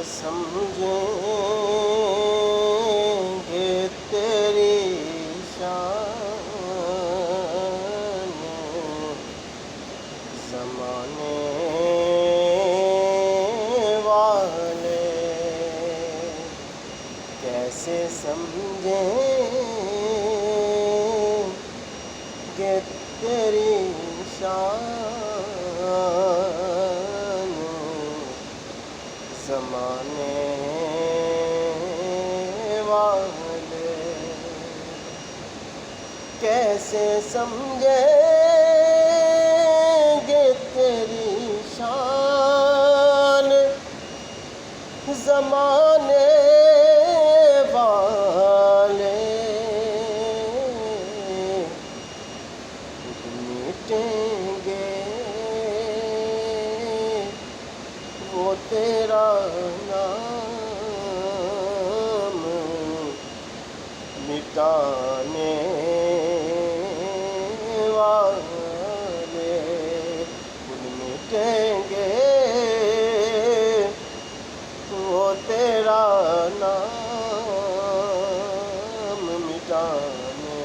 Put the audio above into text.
سمجھیں گے تیری شان، زمانے والے کیسے سمجھیں گے تیری شان، زمانے والے کیسے سمجھیں گے تیری شان، زمانے والے مٹیں گے وہ تیرا نام مٹانے والے، خود مٹیں گے وہ تیرا نام مٹانے